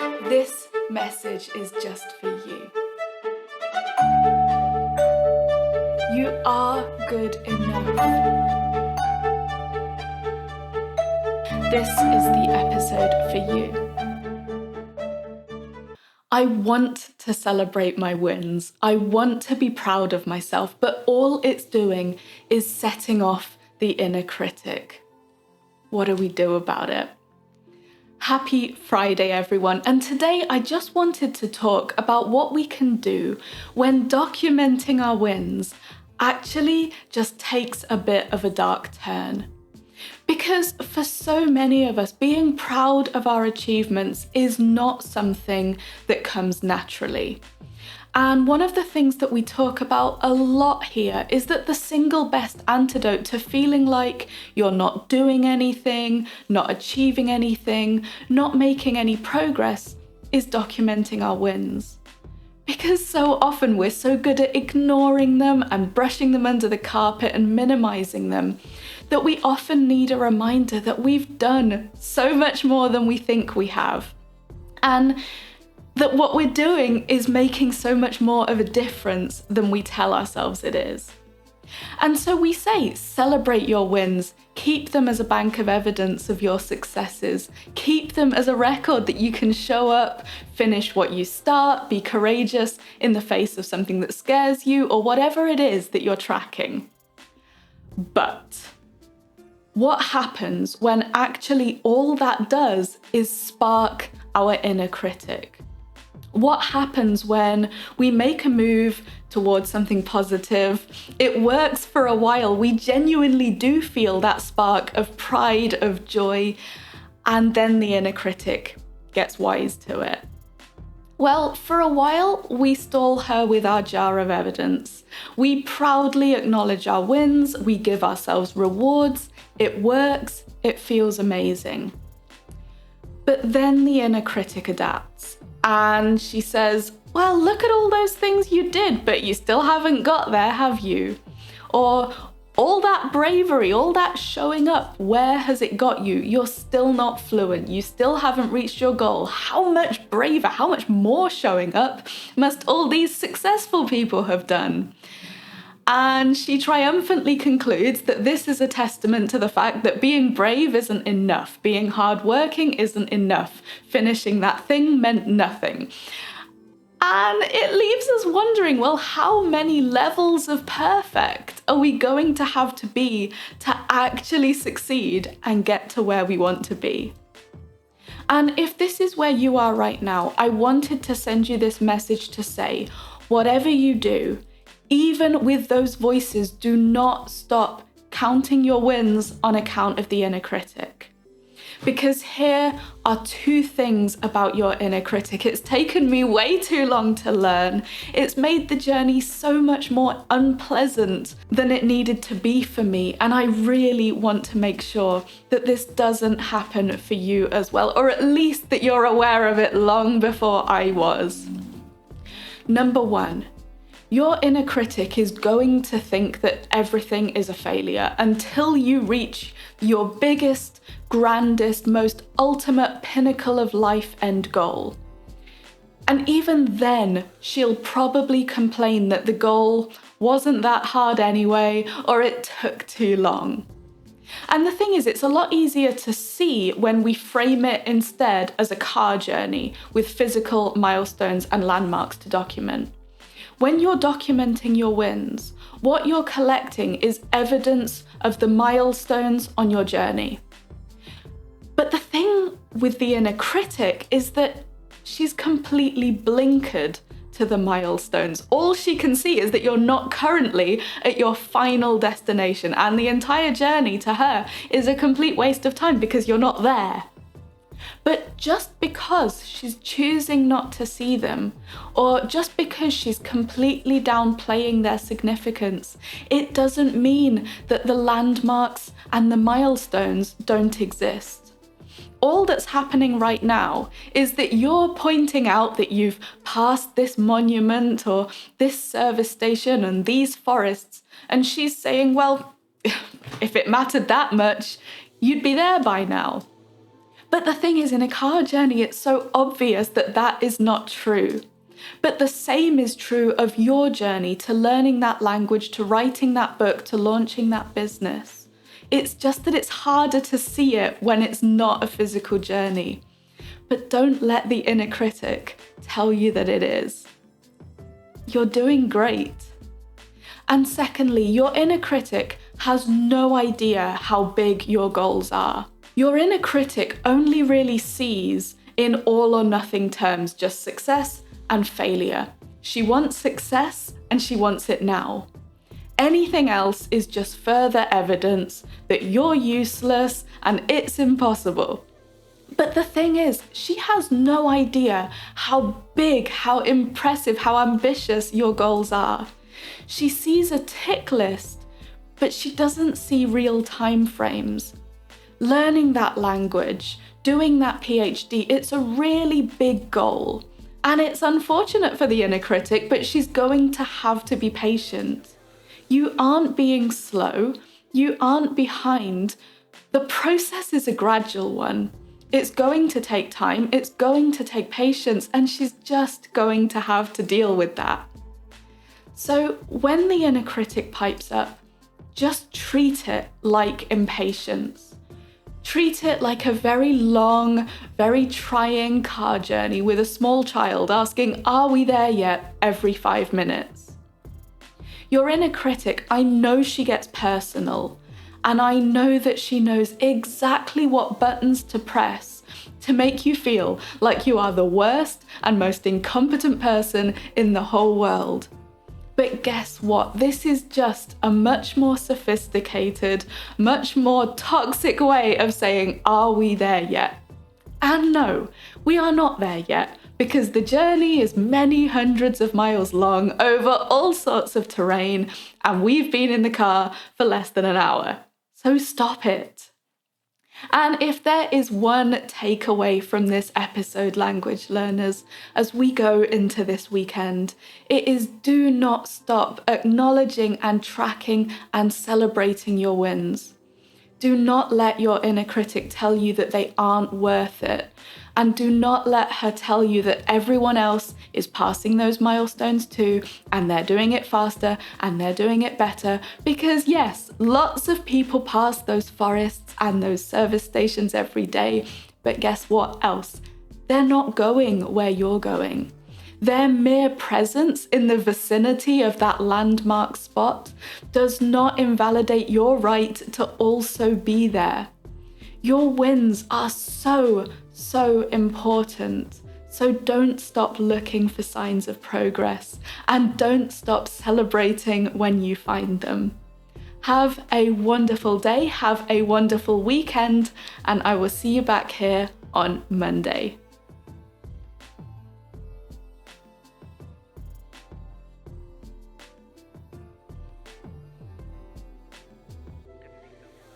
This message is just for you. You are good enough. This is the episode for you. I want to celebrate my wins. I want to be proud of myself, but all it's doing is setting off the inner critic. What do we do about it? Happy Friday, everyone. And today I just wanted to talk about what we can do when documenting our wins actually just takes a bit of a dark turn. Because for so many of us, being proud of our achievements is not something that comes naturally. And one of the things that we talk about a lot here is that the single best antidote to feeling like you're not doing anything, not achieving anything, not making any progress is documenting our wins. Because so often we're so good at ignoring them and brushing them under the carpet and minimizing them that we often need a reminder that we've done so much more than we think we have. And that what we're doing is making so much more of a difference than we tell ourselves it is. And so we say, celebrate your wins, keep them as a bank of evidence of your successes, keep them as a record that you can show up, finish what you start, be courageous in the face of something that scares you, or whatever it is that you're tracking. But what happens when actually all that does is spark our inner critic? What happens when we make a move towards something positive? It works for a while. We genuinely do feel that spark of pride, of joy, and then the inner critic gets wise to it. Well, for a while, we stall her with our jar of evidence. We proudly acknowledge our wins, we give ourselves rewards, it works, it feels amazing. But then the inner critic adapts. And she says, well, look at all those things you did, but you still haven't got there, have you? Or all that bravery, all that showing up, where has it got you? You're still not fluent. You still haven't reached your goal. How much braver, how much more showing up must all these successful people have done? And she triumphantly concludes that this is a testament to the fact that being brave isn't enough, being hardworking isn't enough, finishing that thing meant nothing. And it leaves us wondering, well, how many levels of perfect are we going to have to be to actually succeed and get to where we want to be? And if this is where you are right now, I wanted to send you this message to say, whatever you do, even with those voices, do not stop counting your wins on account of the inner critic. Because here are two things about your inner critic. It's taken me way too long to learn. It's made the journey so much more unpleasant than it needed to be for me. And I really want to make sure that this doesn't happen for you as well, or at least that you're aware of it long before I was. Number one, your inner critic is going to think that everything is a failure until you reach your biggest, grandest, most ultimate pinnacle of life end goal. And even then, she'll probably complain that the goal wasn't that hard anyway, or it took too long. And the thing is, it's a lot easier to see when we frame it instead as a car journey with physical milestones and landmarks to document. When you're documenting your wins, what you're collecting is evidence of the milestones on your journey. But the thing with the inner critic is that she's completely blinkered to the milestones. All she can see is that you're not currently at your final destination, and the entire journey to her is a complete waste of time because you're not there. But just because she's choosing not to see them, or just because she's completely downplaying their significance, it doesn't mean that the landmarks and the milestones don't exist. All that's happening right now is that you're pointing out that you've passed this monument or this service station and these forests, and she's saying, well, if it mattered that much, you'd be there by now. But the thing is, in a car journey, it's so obvious that that is not true. But the same is true of your journey to learning that language, to writing that book, to launching that business. It's just that it's harder to see it when it's not a physical journey. But don't let the inner critic tell you that it is. You're doing great. And secondly, your inner critic has no idea how big your goals are. Your inner critic only really sees in all or nothing terms just success and failure. She wants success and she wants it now. Anything else is just further evidence that you're useless and it's impossible. But the thing is, she has no idea how big, how impressive, how ambitious your goals are. She sees a tick list, but she doesn't see real time frames. Learning that language, doing that PhD, it's a really big goal. And it's unfortunate for the inner critic, but she's going to have to be patient. You aren't being slow, you aren't behind. The process is a gradual one. It's going to take time, it's going to take patience, and she's just going to have to deal with that. So when the inner critic pipes up, just treat it like impatience. Treat it like a very long, very trying car journey with a small child asking, "Are we there yet?" every 5 minutes. Your inner critic, I know she gets personal, and I know that she knows exactly what buttons to press to make you feel like you are the worst and most incompetent person in the whole world. But guess what? This is just a much more sophisticated, much more toxic way of saying, "Are we there yet?" And no, we are not there yet, because the journey is many hundreds of miles long over all sorts of terrain, and we've been in the car for less than an hour. So stop it. And if there is one takeaway from this episode, language learners, as we go into this weekend, it is do not stop acknowledging and tracking and celebrating your wins. Do not let your inner critic tell you that they aren't worth it. And do not let her tell you that everyone else is passing those milestones too, and they're doing it faster and they're doing it better. Because yes, lots of people pass those forests and those service stations every day. But guess what else? They're not going where you're going. Their mere presence in the vicinity of that landmark spot does not invalidate your right to also be there. Your wins are so important. So don't stop looking for signs of progress, and don't stop celebrating when you find them. Have a wonderful day, have a wonderful weekend, and I will see you back here on Monday.